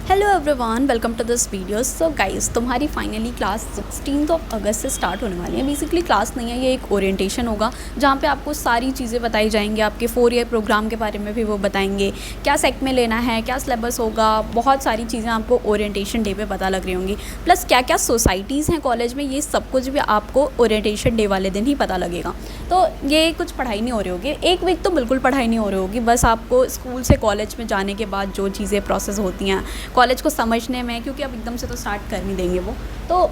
Hello everyone, welcome to this video. So guys, तुम्हारी finally class 16 अगस्त से start होने वाली है। बेसिकली क्लास नहीं है, ये एक ओरिएंटेशन होगा जहाँ पे आपको सारी चीज़ें बताई जाएंगी। आपके 4 ईयर प्रोग्राम के बारे में भी वो बताएंगे, क्या सेक में लेना है, क्या सिलेबस होगा, बहुत सारी चीज़ें आपको ओरिएंटेशन डे पे पता लग रही होंगी। प्लस क्या क्या सोसाइटीज़ हैं कॉलेज में, ये सब कुछ भी आपको ओरिएंटेशन डे वाले दिन ही पता लगेगा। तो ये कुछ पढ़ाई नहीं हो रही होगी, एक वीक तो बिल्कुल पढ़ाई नहीं हो रही होगी। बस आपको स्कूल से कॉलेज में जाने के बाद जो चीज़ें प्रोसेस होती हैं कॉलेज को समझने में, क्योंकि अब एकदम से तो स्टार्ट कर नहीं देंगे वो, तो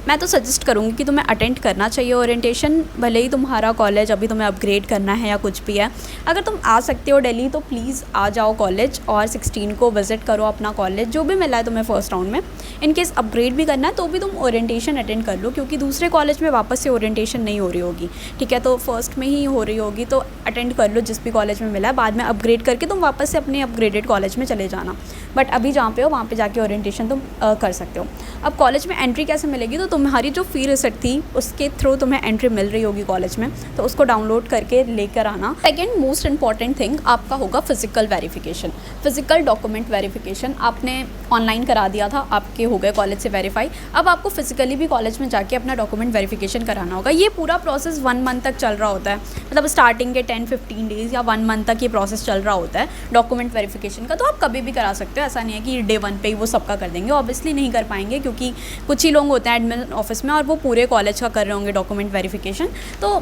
मैं तो सजेस्ट करूँगी कि तुम्हें अटेंड करना चाहिए ओरिएंटेशन। भले ही तुम्हारा कॉलेज अभी तुम्हें अपग्रेड करना है या कुछ भी है, अगर तुम आ सकते हो दिल्ली तो प्लीज़ आ जाओ कॉलेज और 16 को विज़िट करो अपना कॉलेज, जो भी मिला है तुम्हें फर्स्ट राउंड में। इन केस अपग्रेड भी करना है तो भी तुम ओरिएंटेशन अटेंड कर लो, क्योंकि दूसरे कॉलेज में वापस से ओरिएंटेशन नहीं हो रही होगी, ठीक है। तो फर्स्ट में ही हो रही होगी, तो अटेंड कर लो जिस भी कॉलेज में मिला है। बाद में अपग्रेड करके तुम वापस से अपने अपग्रेडेड कॉलेज में चले जाना, बट अभी जहाँ पे हो वहाँ पे जाके ओरिएंटेशन तुम कर सकते हो। अब कॉलेज में एंट्री कैसे मिलेगी, तो तुम्हारी जो फ़ी रिसिप्ट थी उसके थ्रू तुम्हें एंट्री मिल रही होगी कॉलेज में, तो उसको डाउनलोड करके लेकर आना। सेकेंड मोस्ट इंपॉर्टेंट थिंग आपका होगा physical verification, physical document verification. आपने ऑनलाइन करा दिया था, आपके हो गए कॉलेज से वेरीफाई, अब आपको फिजिकली भी कॉलेज में जाके अपना डॉक्यूमेंट वेरिफिकेशन कराना होगा। ये पूरा प्रोसेस 1 मंथ तक चल रहा होता है, मतलब स्टार्टिंग के 10-15 डेज़ या 1 मंथ तक ये प्रोसेस चल रहा होता है डॉक्यूमेंट वेरिफिकेशन का। तो आप कभी भी करा सकते हो, ऐसा नहीं है कि डे 1 पे ही वो सबका कर देंगे। ऑब्वियसली नहीं कर पाएंगे, क्योंकि कुछ ही लोग होते हैं एडमिन ऑफिस में और वो पूरे कॉलेज का कर रहे होंगे डॉक्यूमेंट वेरिफिकेशन। तो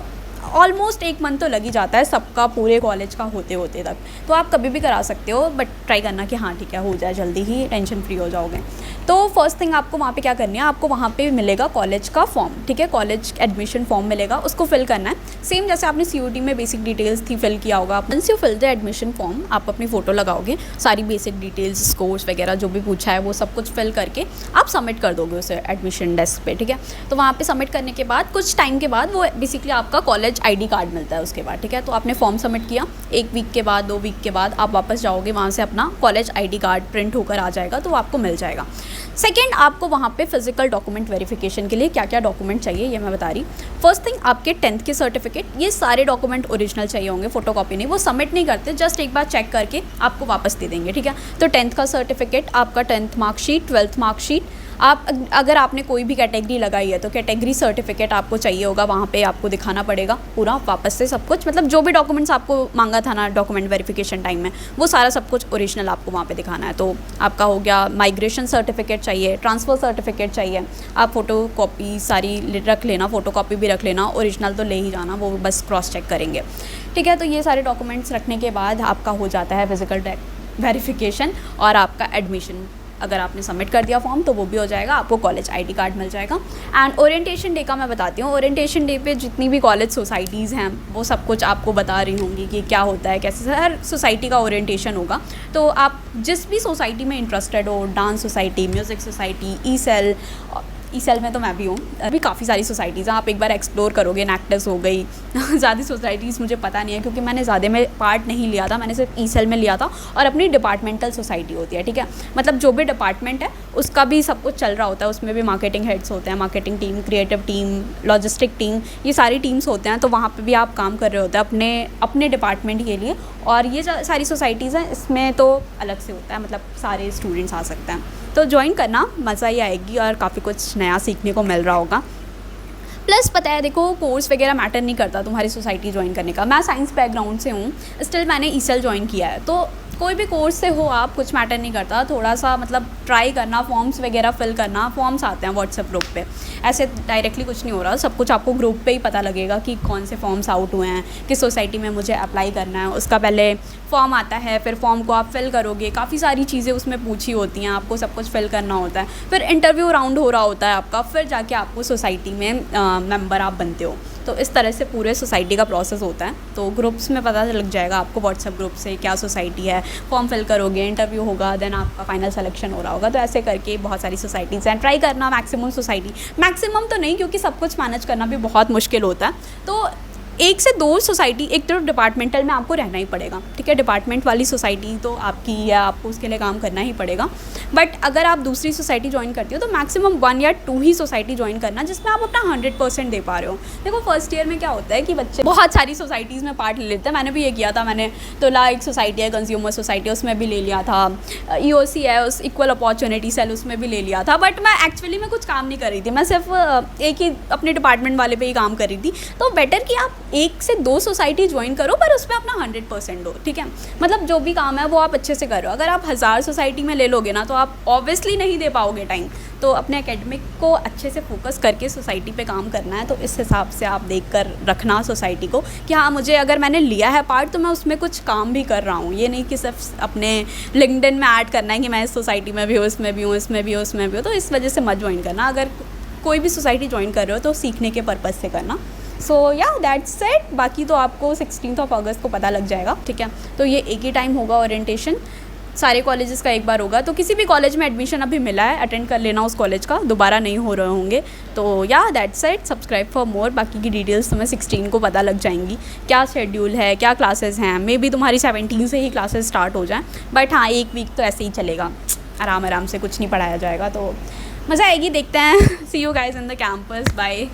ऑलमोस्ट 1 मंथ तो लग ही जाता है सबका पूरे कॉलेज का होते होते तक। तो आप कभी भी करा सकते हो, बट ट्राई करना कि हाँ ठीक है हो जाए जल्दी ही, टेंशन फ्री हो जाओगे। तो फर्स्ट थिंग आपको वहाँ पे क्या करनी है, आपको वहाँ पे मिलेगा कॉलेज का फॉर्म, ठीक है। कॉलेज एडमिशन फॉर्म मिलेगा, उसको फिल करना है सेम जैसे आपने COT में बेसिक डिटेल्स थी फिल किया होगा। Once you fill the admission form, आप अपनी फ़ोटो लगाओगे, सारी बेसिक डिटेल्स, स्कोर्स वगैरह जो भी पूछा है वो सब कुछ फिल करके आप सबमिट कर दोगे उसे एडमिशन डेस्क पे, ठीक है। तो वहाँ पे सबमिट करने के बाद कुछ टाइम के बाद वो बेसिकली आपका कॉलेज ID कार्ड मिलता है उसके बाद, ठीक है। तो आपने फॉर्म सबमिट किया, 1 वीक के बाद 2 वीक के बाद आप वापस जाओगे, वहाँ से अपना कॉलेज ID कार्ड प्रिंट होकर आ जाएगा, तो वो आपको मिल जाएगा। सेकेंड, आपको वहाँ पे फिजिकल डॉक्यूमेंट वेरिफिकेशन के लिए क्या क्या डॉक्यूमेंट चाहिए ये मैं बता रही। फर्स्ट थिंग, आपके 10th के सर्टिफिकेट, ये सारे डॉक्यूमेंट ओरिजिनल चाहिए होंगे, फोटोकॉपी नहीं, वो सबमिट नहीं करते, जस्ट एक बार चेक करके आपको वापस दे देंगे, ठीक है। तो 10th का सर्टिफिकेट, आपका 10th मार्कशीट, 12th मार्कशीट, आप अगर आपने कोई भी कैटेगरी लगाई है तो कैटेगरी सर्टिफिकेट आपको चाहिए होगा, वहाँ पे आपको दिखाना पड़ेगा पूरा वापस से सब कुछ, मतलब जो भी डॉक्यूमेंट्स आपको मांगा था ना डॉक्यूमेंट वेरिफिकेशन टाइम में, वो सारा सब कुछ ओरिजिनल आपको वहाँ पे दिखाना है। तो आपका हो गया माइग्रेशन सर्टिफिकेट चाहिए, ट्रांसफ़र सर्टिफिकेट चाहिए, आप फ़ोटो कॉपी सारी रख लेना, फ़ोटो कॉपी भी रख लेना, ओरिजिनल तो ले ही जाना, वो बस क्रॉस चेक करेंगे, ठीक है। तो ये सारे डॉक्यूमेंट्स रखने के बाद आपका हो जाता है फिजिकल वेरिफिकेशन और आपका एडमिशन। अगर आपने सबमिट कर दिया फॉर्म तो वो भी हो जाएगा, आपको कॉलेज ID कार्ड मिल जाएगा। एंड ओरिएंटेशन डे का मैं बताती हूँ, ओरिएंटेशन डे पे जितनी भी कॉलेज सोसाइटीज़ हैं वो सब कुछ आपको बता रही होंगी कि क्या होता है, कैसे हर सोसाइटी का ओरिएंटेशन होगा। तो आप जिस भी सोसाइटी में इंटरेस्टेड हो, dance society, music society, E cell में तो मैं भी हूँ, अभी काफ़ी सारी सोसाइटीज़ हैं, आप एक बार एक्सप्लोर करोगे। नैक्टस हो गई ज़्यादा सोसाइटीज़ मुझे पता नहीं है, क्योंकि मैंने ज़्यादा में पार्ट नहीं लिया था, मैंने सिर्फ ई सेल में लिया था। और अपनी डिपार्टमेंटल सोसाइटी होती है, ठीक है, मतलब जो भी डिपार्टमेंट है उसका भी सब कुछ चल रहा होता है, उसमें भी मार्केटिंग हेड्स होते हैं, marketing team, creative team, logistic team, ये सारी टीम्स होते हैं। तो वहाँ पर भी आप काम कर रहे होते हैं अपने डिपार्टमेंट के लिए। और ये सारी सोसाइटीज़ हैं, इसमें तो अलग से होता है, मतलब सारे स्टूडेंट्स आ सकते हैं। तो ज्वाइन करना, मज़ा ही आएगी और काफ़ी कुछ नया सीखने को मिल रहा होगा। प्लस पता है, देखो कोर्स वगैरह मैटर नहीं करता तुम्हारी सोसाइटी ज्वाइन करने का। मैं साइंस बैकग्राउंड से हूँ, स्टिल मैंने ई सेल ज्वाइन किया है। तो कोई भी कोर्स से हो आप, कुछ मैटर नहीं करता, थोड़ा सा मतलब ट्राई करना, फॉर्म्स वगैरह फिल करना, फॉर्म्स आते हैं व्हाट्सएप ग्रुप पे, ऐसे डायरेक्टली कुछ नहीं हो रहा, सब कुछ आपको ग्रुप पे ही पता लगेगा कि कौन से फॉर्म्स आउट हुए हैं, किस सोसाइटी में मुझे अप्लाई करना है। उसका पहले फॉर्म आता है, फिर फॉर्म को आप फिल करोगे, काफ़ी सारी चीज़ें उसमें पूछी होती हैं, आपको सब कुछ फिल करना होता है, फिर इंटरव्यू राउंड हो रहा होता है आपका, फिर जाके आपको सोसाइटी में मेंबर आप बनते हो। तो इस तरह से पूरे सोसाइटी का प्रोसेस होता है। तो ग्रुप्स में पता लग जाएगा आपको व्हाट्सएप ग्रुप से क्या सोसाइटी है, फॉर्म फिल करोगे, इंटरव्यू होगा, देन आपका फाइनल सिलेक्शन हो रहा होगा। तो ऐसे करके बहुत सारी सोसाइटीज़ हैं, ट्राई करना मैक्सिमम सोसाइटी, मैक्सिमम तो नहीं क्योंकि सब कुछ मैनेज करना भी बहुत मुश्किल होता है। तो 1 से 2 सोसाइटी, एक तो डिपार्टमेंटल में आपको रहना ही पड़ेगा, ठीक है, डिपार्टमेंट वाली सोसाइटी तो आपकी ही है, आपको उसके लिए काम करना ही पड़ेगा। बट अगर आप दूसरी सोसाइटी ज्वाइन करती हो तो मैक्सिमम 1 या 2 ही सोसाइटी ज्वाइन करना जिसमें आप अपना 100% दे पा रहे हो। देखो फर्स्ट ईयर में क्या होता है कि बच्चे बहुत सारी सोसाइटीज़ में पार्ट ले लेते हैं, मैंने भी ये किया था। मैंने तो एक सोसाइटी है कंज्यूमर सोसाइटी, उसमें भी ले लिया था, EOC है उस इक्वल अपॉर्चुनिटी सेल, उसमें भी ले लिया था। बट मैं एक्चुअली में कुछ काम नहीं कर रही थी, मैं सिर्फ एक ही अपने डिपार्टमेंट वाले पे ही काम कर रही थी। तो बेटर कि आप 1 से 2 सोसाइटी ज्वाइन करो पर उसमें अपना 100% दो, ठीक है। मतलब जो भी काम है वो आप अच्छे से करो। अगर आप 1000 सोसाइटी में ले लोगे ना तो आप ऑब्वियसली नहीं दे पाओगे टाइम। तो अपने एकेडमिक को अच्छे से फोकस करके सोसाइटी पे काम करना है। तो इस हिसाब से आप देख कर रखना सोसाइटी को कि हाँ मुझे अगर मैंने लिया है पार्ट तो मैं उसमें कुछ काम भी कर रहा हूँ। ये नहीं कि सिर्फ अपने लिंक्डइन में ऐड करना है कि मैं इस सोसाइटी में भी हूँ, इसमें भी हूँ, इसमें भी हूँ, उसमें भी हूँ। तो इस वजह से मत ज्वाइन करना। अगर कोई भी सोसाइटी ज्वाइन कर रहे हो तो सीखने के पर्पज़ से करना। सो या दैट्स इट। बाकी तो आपको 16 अगस्त को पता लग जाएगा, ठीक है। तो ये एक ही टाइम होगा ओरिएंटेशन, सारे कॉलेजेस का एक बार होगा। तो किसी भी कॉलेज में एडमिशन अभी मिला है अटेंड कर लेना उस कॉलेज का, दोबारा नहीं हो रहे होंगे। तो या that's it. Subscribe for more. बाकी की डिटेल्स तुम्हें 16 को पता लग जाएंगी, क्या शेड्यूल है, क्या क्लासेस हैं। मे बी तुम्हारी 17 से ही क्लासेस स्टार्ट हो जाएँ, बट हाँ 1 वीक तो ऐसे ही चलेगा, आराम से कुछ नहीं पढ़ाया जाएगा। तो मज़ा आएगी, देखते हैं। See you guys in the campus, bye.